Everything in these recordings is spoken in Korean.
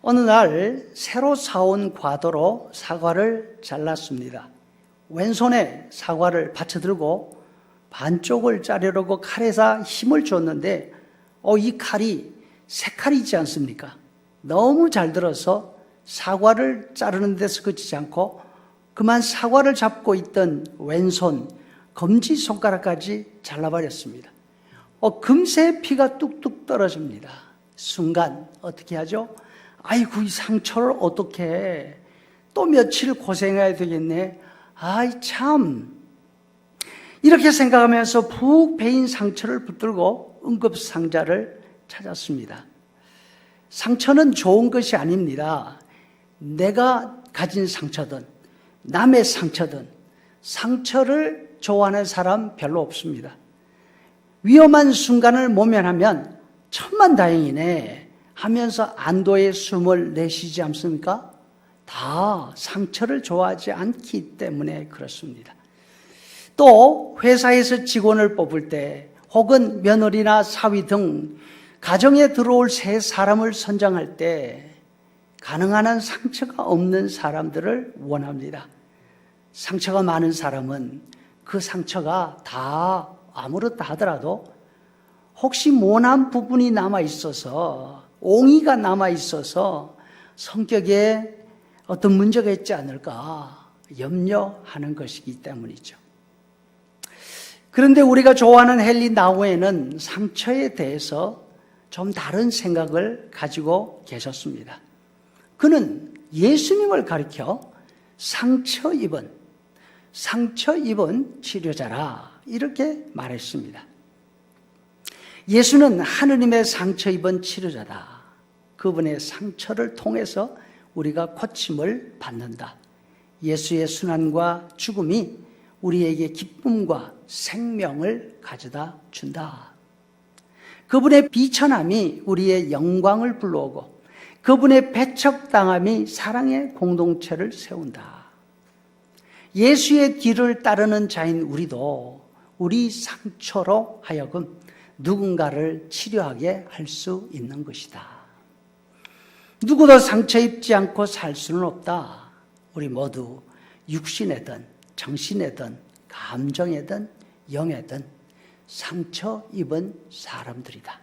어느 날 새로 사온 과도로 사과를 잘랐습니다. 왼손에 사과를 받쳐들고 반쪽을 자르려고 칼에다 힘을 줬는데 이 칼이 세 칼이 있지 않습니까? 너무 잘 들어서 사과를 자르는 데서 그치지 않고 그만 사과를 잡고 있던 왼손 검지손가락까지 잘라버렸습니다. 금세 피가 뚝뚝 떨어집니다. 순간 어떻게 하죠? 아이고, 이 상처를 어떻게 해? 또 며칠 고생해야 되겠네. 아이 참. 이렇게 생각하면서 푹 베인 상처를 붙들고 응급상자를 찾았습니다. 상처는 좋은 것이 아닙니다. 내가 가진 상처든 남의 상처든 상처를 좋아하는 사람 별로 없습니다. 위험한 순간을 모면하면 천만다행이네 하면서 안도의 숨을 내쉬지 않습니까? 다 상처를 좋아하지 않기 때문에 그렇습니다. 또 회사에서 직원을 뽑을 때 혹은 며느리나 사위 등 가정에 들어올 새 사람을 선정할 때 가능한 한 상처가 없는 사람들을 원합니다. 상처가 많은 사람은 그 상처가 다 아무렇다 하더라도 혹시 모난 부분이 남아있어서 옹이가 남아있어서 성격에 어떤 문제가 있지 않을까 염려하는 것이기 때문이죠. 그런데 우리가 좋아하는 헨리 나우에는 상처에 대해서 좀 다른 생각을 가지고 계셨습니다. 그는 예수님을 가리켜 상처 입은 치료자라 이렇게 말했습니다. 예수는 하느님의 상처 입은 치료자다. 그분의 상처를 통해서 우리가 고침을 받는다. 예수의 순환과 죽음이 우리에게 기쁨과 생명을 가져다 준다. 그분의 비천함이 우리의 영광을 불러오고 그분의 배척당함이 사랑의 공동체를 세운다. 예수의 뒤를 따르는 자인 우리도 우리 상처로 하여금 누군가를 치료하게 할 수 있는 것이다. 누구도 상처 입지 않고 살 수는 없다. 우리 모두 육신에든 정신에든 감정에든 영에든 상처 입은 사람들이다.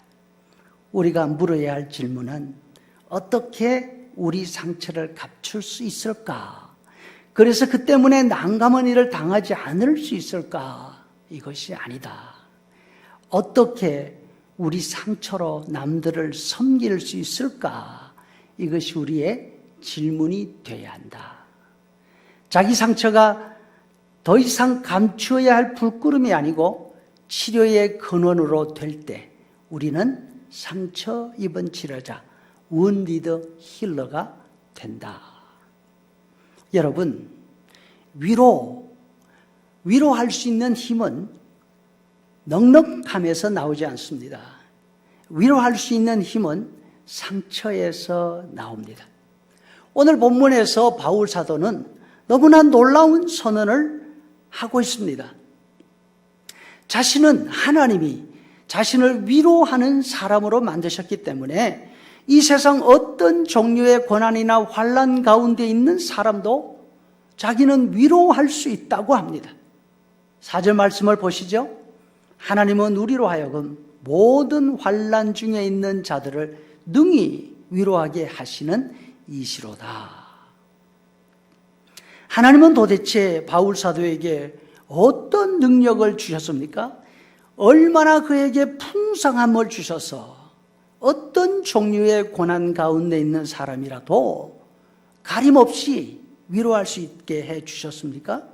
우리가 물어야 할 질문은 어떻게 우리 상처를 감출 수 있을까? 그래서 그 때문에 난감한 일을 당하지 않을 수 있을까? 이것이 아니다. 어떻게 우리 상처로 남들을 섬길 수 있을까? 이것이 우리의 질문이 되어야 한다. 자기 상처가 더 이상 감추어야 할 불구름이 아니고 치료의 근원으로 될 때 우리는 상처 입은 치료자, 원리드 힐러가 된다. 여러분, 위로할 수 있는 힘은 넉넉함에서 나오지 않습니다. 위로할 수 있는 힘은 상처에서 나옵니다. 오늘 본문에서 바울 사도는 너무나 놀라운 선언을 하고 있습니다. 자신은 하나님이 자신을 위로하는 사람으로 만드셨기 때문에 이 세상 어떤 종류의 고난이나 환난 가운데 있는 사람도 자기는 위로할 수 있다고 합니다. 4절 말씀을 보시죠. 하나님은 우리로 하여금 모든 환난 중에 있는 자들을 능히 위로하게 하시는 이시로다. 하나님은 도대체 바울 사도에게 어떤 능력을 주셨습니까? 얼마나 그에게 풍성함을 주셔서 어떤 종류의 고난 가운데 있는 사람이라도 가림없이 위로할 수 있게 해 주셨습니까?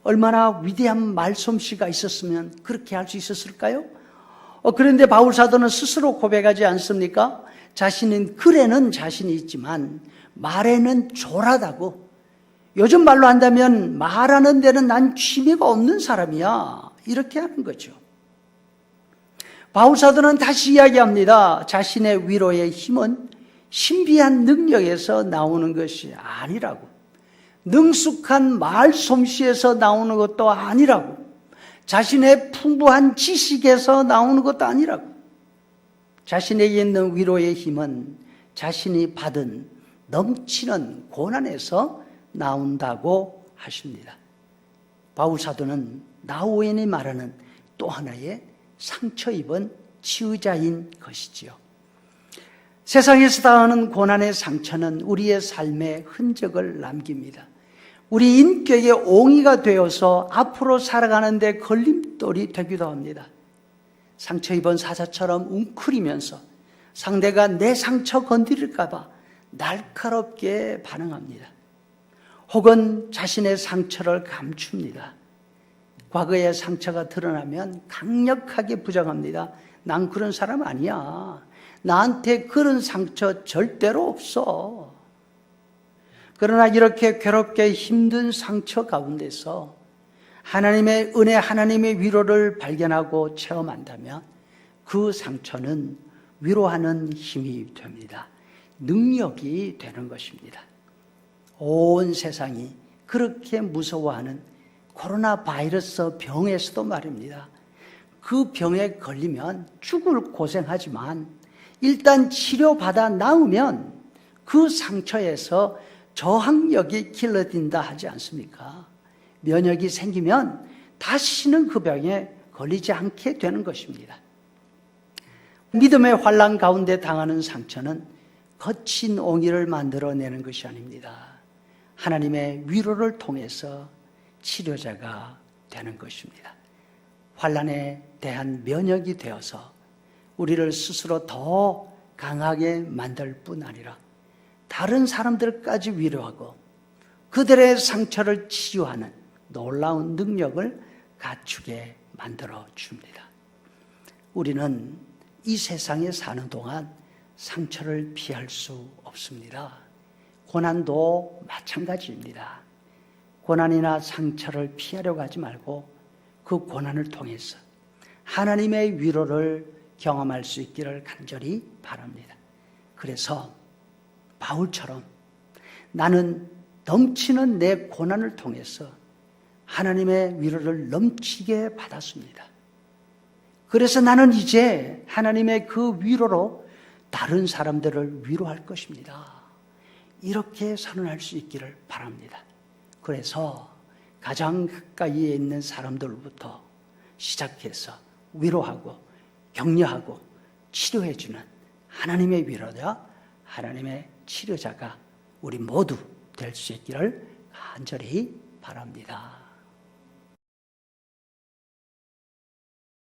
얼마나 위대한 말솜씨가 있었으면 그렇게 할 수 있었을까요? 그런데 바울 사도는 스스로 고백하지 않습니까? 자신은 글에는 자신이 있지만 말에는 조라다고, 요즘 말로 한다면 말하는 데는 난 취미가 없는 사람이야, 이렇게 하는 거죠. 바울 사도는 다시 이야기합니다. 자신의 위로의 힘은 신비한 능력에서 나오는 것이 아니라고, 능숙한 말솜씨에서 나오는 것도 아니라고, 자신의 풍부한 지식에서 나오는 것도 아니라고, 자신에게 있는 위로의 힘은 자신이 받은 넘치는 고난에서 나온다고 하십니다. 바울 사도는 나우엔이 말하는 또 하나의 상처 입은 치유자인 것이지요. 세상에서 당하는 고난의 상처는 우리의 삶에 흔적을 남깁니다. 우리 인격의 옹이가 되어서 앞으로 살아가는 데 걸림돌이 되기도 합니다. 상처 입은 사자처럼 웅크리면서 상대가 내 상처 건드릴까 봐 날카롭게 반응합니다. 혹은 자신의 상처를 감춥니다. 과거의 상처가 드러나면 강력하게 부정합니다. 난 그런 사람 아니야. 나한테 그런 상처 절대로 없어. 그러나 이렇게 괴롭게 힘든 상처 가운데서 하나님의 은혜, 하나님의 위로를 발견하고 체험한다면 그 상처는 위로하는 힘이 됩니다. 능력이 되는 것입니다. 온 세상이 그렇게 무서워하는 코로나 바이러스 병에서도 말입니다. 그 병에 걸리면 죽을 고생하지만 일단 치료받아 나으면 그 상처에서 저항력이 길러진다 하지 않습니까? 면역이 생기면 다시는 그 병에 걸리지 않게 되는 것입니다. 믿음의 환난 가운데 당하는 상처는 거친 옹이를 만들어내는 것이 아닙니다. 하나님의 위로를 통해서 치료자가 되는 것입니다. 환난에 대한 면역이 되어서 우리를 스스로 더 강하게 만들 뿐 아니라 다른 사람들까지 위로하고 그들의 상처를 치유하는 놀라운 능력을 갖추게 만들어 줍니다. 우리는 이 세상에 사는 동안 상처를 피할 수 없습니다. 고난도 마찬가지입니다. 고난이나 상처를 피하려고 하지 말고 그 고난을 통해서 하나님의 위로를 경험할 수 있기를 간절히 바랍니다. 그래서 바울처럼 나는 넘치는 내 고난을 통해서 하나님의 위로를 넘치게 받았습니다. 그래서 나는 이제 하나님의 그 위로로 다른 사람들을 위로할 것입니다. 이렇게 선언할 수 있기를 바랍니다. 그래서 가장 가까이에 있는 사람들부터 시작해서 위로하고 격려하고 치료해주는 하나님의 위로자, 하나님의 치료자가 우리 모두 될 수 있기를 간절히 바랍니다.